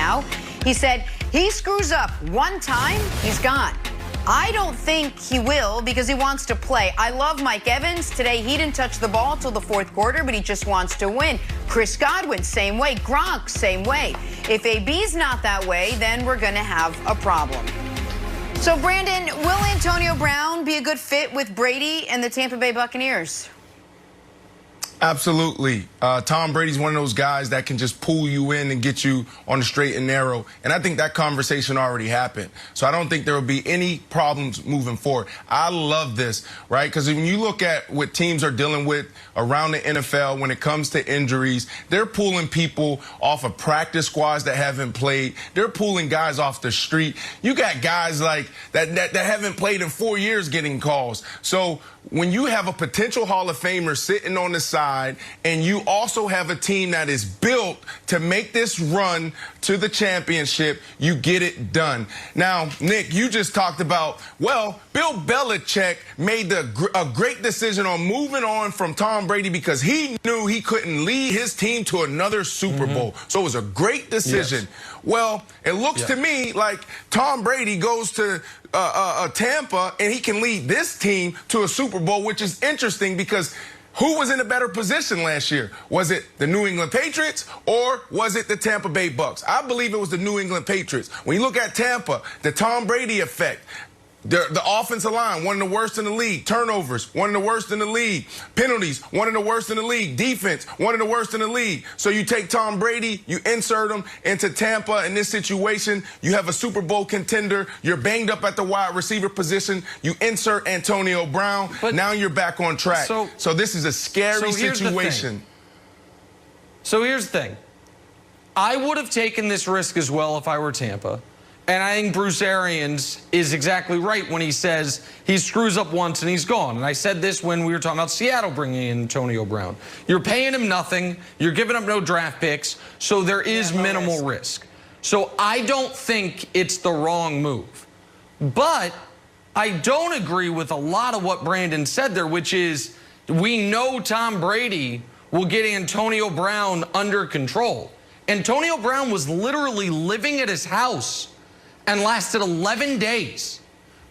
now. He said he screws up one time, he's gone. I don't think he will because he wants to play. I love Mike Evans. Today, he didn't touch the ball till the fourth quarter, but he just wants to win. Chris Godwin, same way. Gronk, same way. If AB's not that way, then we're going to have a problem. So, Brandon, will Antonio Brown be a good fit with Brady and the Tampa Bay Buccaneers? Absolutely. Tom Brady's one of those guys that can just pull you in and get you on the straight and narrow. And I think that conversation already happened. So I don't think there will be any problems moving forward. I love this, right? Because when you look at what teams are dealing with around the NFL when it comes to injuries, they're pulling people off of practice squads that haven't played. They're pulling guys off the street. You got guys like that haven't played in 4 years getting calls. So when you have a potential Hall of Famer sitting on the side and you also have a team that is built to make this run to the championship, you get it done. Now, Nick, you just talked about, well, Bill Belichick made a great decision on moving on from Tom Brady because he knew he couldn't lead his team to another Super Bowl. So it was a great decision. Yes. Well, it looks to me like Tom Brady goes to Tampa and he can lead this team to a Super Bowl, which is interesting because who was in a better position last year? Was it the New England Patriots or was it the Tampa Bay Bucks? I believe it was the New England Patriots. When you look at Tampa, the Tom Brady effect, the offensive line, one of the worst in the league. Turnovers, one of the worst in the league. Penalties, one of the worst in the league. Defense, one of the worst in the league. So you take Tom Brady, you insert him into Tampa in this situation. You have a Super Bowl contender. You're banged up at the wide receiver position. You insert Antonio Brown. But now you're back on track. So this is a scary situation. So here's the thing. I would have taken this risk as well if I were Tampa. And I think Bruce Arians is exactly right when he says he screws up once and he's gone. And I said this when we were talking about Seattle bringing in Antonio Brown. You're paying him nothing. You're giving up no draft picks. So there is minimal risk. So I don't think it's the wrong move. But I don't agree with a lot of what Brandon said there, which is we know Tom Brady will get Antonio Brown under control. Antonio Brown was literally living at his house and lasted 11 days.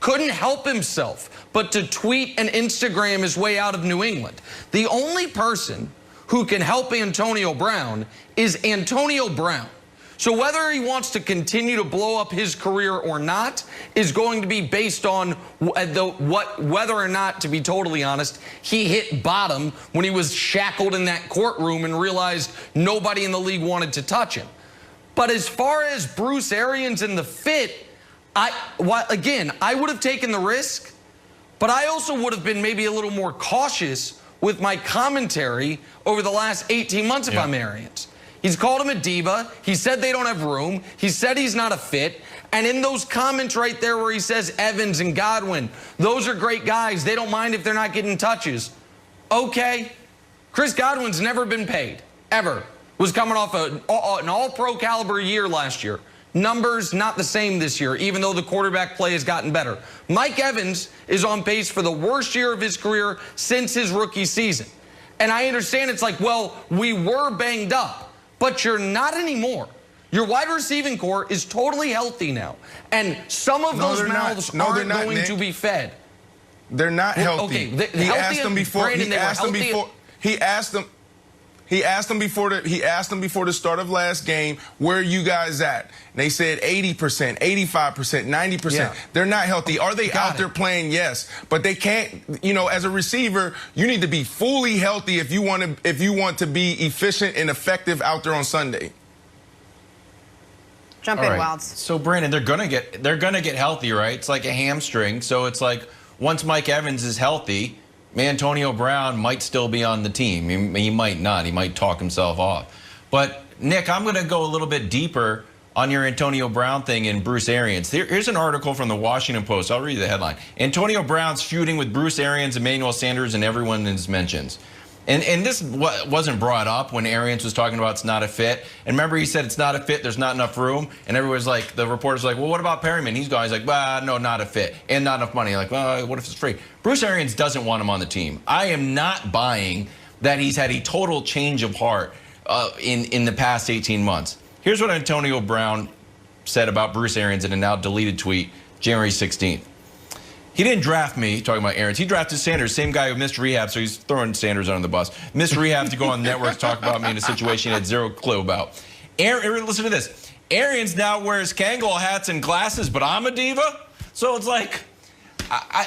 Couldn't help himself but to tweet and Instagram his way out of New England. The only person who can help Antonio Brown is Antonio Brown. So whether he wants to continue to blow up his career or not is going to be based on whether or not, to be totally honest, he hit bottom when he was shackled in that courtroom and realized nobody in the league wanted to touch him. But as far as Bruce Arians and the fit, I would have taken the risk, but I also would have been maybe a little more cautious with my commentary over the last 18 months if I'm Arians. He's called him a diva. He said they don't have room. He said he's not a fit. And in those comments right there where he says Evans and Godwin, those are great guys. They don't mind if they're not getting touches. Okay. Chris Godwin's never been paid, ever. Was coming off an all-pro caliber year last year. Numbers not the same this year, even though the quarterback play has gotten better. Mike Evans is on pace for the worst year of his career since his rookie season. And I understand it's like, well, we were banged up, but you're not anymore. Your wide receiving core is totally healthy now. And some of those mouths aren't going to be fed. They're not healthy. Okay, he asked them before. He asked them before the start of last game, where are you guys at? And they said 80%, 85%, 90%. Yeah. They're not healthy. Are they out there playing? Yes. But they can't, as a receiver, you need to be fully healthy if you want to be efficient and effective out there on Sunday. Jump in, Wilds. So Brandon, they're gonna get healthy, right? It's like a hamstring. So it's like once Mike Evans is healthy, Antonio Brown might still be on the team. He might not. He might talk himself off. But, Nick, I'm going to go a little bit deeper on your Antonio Brown thing and Bruce Arians. Here's an article from the Washington Post. I'll read the headline. Antonio Brown's feuding with Bruce Arians, Emmanuel Sanders, and everyone in his mentions. And this wasn't brought up when Arians was talking about it's not a fit. And remember, he said it's not a fit, there's not enough room. And everyone's like, the reporter's like, well, what about Perryman? He's gone. He's like, well, no, not a fit. And not enough money. Like, well, what if it's free? Bruce Arians doesn't want him on the team. I am not buying that he's had a total change of heart in the past 18 months. Here's what Antonio Brown said about Bruce Arians in a now deleted tweet, January 16th. He didn't draft me, talking about Arians. He drafted Sanders, same guy who missed rehab, so he's throwing Sanders under the bus. Missed rehab to go on the network to talk about me in a situation he had zero clue about. Listen to this. Arians now wears Kangol hats and glasses, but I'm a diva? So it's like,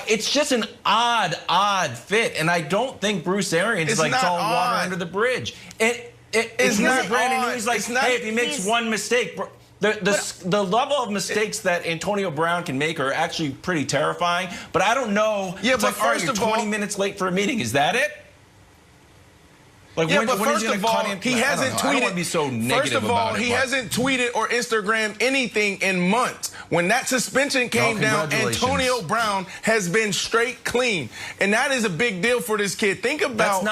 it's just an odd fit. And I don't think Bruce Arians is like it's all water under the bridge. It's not Brandon Newey's like, hey, if he makes one mistake, the level of mistakes that Antonio Brown can make are actually pretty terrifying. But I don't know. Yeah, it's but like, all right, you're 20 minutes late for a meeting. Is that it? Like, yeah, when, but when first of all, he hasn't tweeted. I don't want to be so negative first of all, about it, he hasn't tweeted or Instagrammed anything in months. When that suspension came down, Antonio Brown has been straight clean. And that is a big deal for this kid. Think about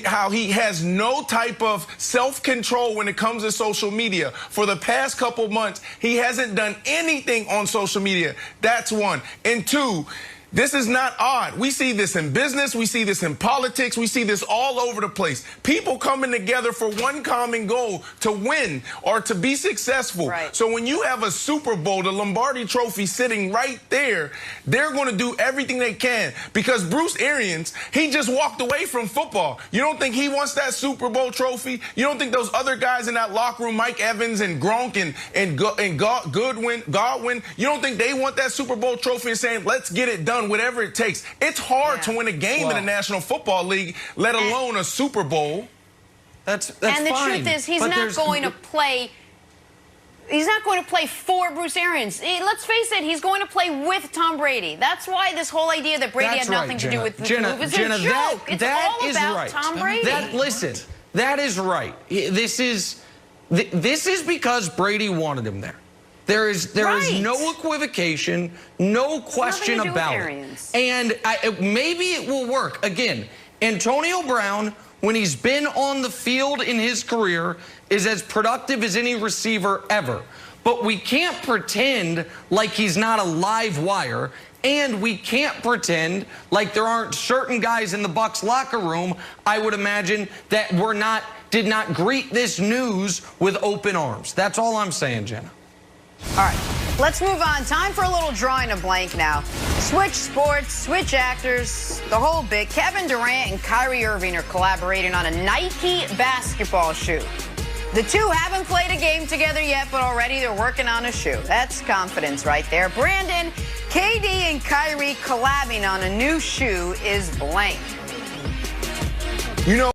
how he has no type of self-control when it comes to social media. For the past couple months, he hasn't done anything on social media. That's one. And two, this is not odd. We see this in business. We see this in politics. We see this all over the place. People coming together for one common goal, to win or to be successful. Right. So when you have a Super Bowl, the Lombardi Trophy sitting right there, they're going to do everything they can. Because Bruce Arians, he just walked away from football. You don't think he wants that Super Bowl trophy? You don't think those other guys in that locker room, Mike Evans and Gronk and Godwin, you don't think they want that Super Bowl trophy and saying, let's get it done? Whatever it takes. It's hard to win a game in the National Football League, let alone a Super Bowl. That's and the fine, truth is, he's not going to play. He's not going to play for Bruce Arians. Let's face it, he's going to play with Tom Brady. That's why this whole idea that Brady had nothing to do with the move is a joke. It's all about Tom Brady. Listen, that is right. This is because Brady wanted him there. There is no equivocation, no question about it. And maybe it will work. Again, Antonio Brown, when he's been on the field in his career, is as productive as any receiver ever. But we can't pretend like he's not a live wire, and we can't pretend like there aren't certain guys in the Bucs locker room, I would imagine, that did not greet this news with open arms. That's all I'm saying, Jenna. All right, let's move on. Time for a little drawing a blank now. Switch sports, switch actors, the whole bit. Kevin Durant and Kyrie Irving are collaborating on a Nike basketball shoe. The two haven't played a game together yet, but already they're working on a shoe. That's confidence right there. Brandon, KD and Kyrie collabing on a new shoe is blank. You know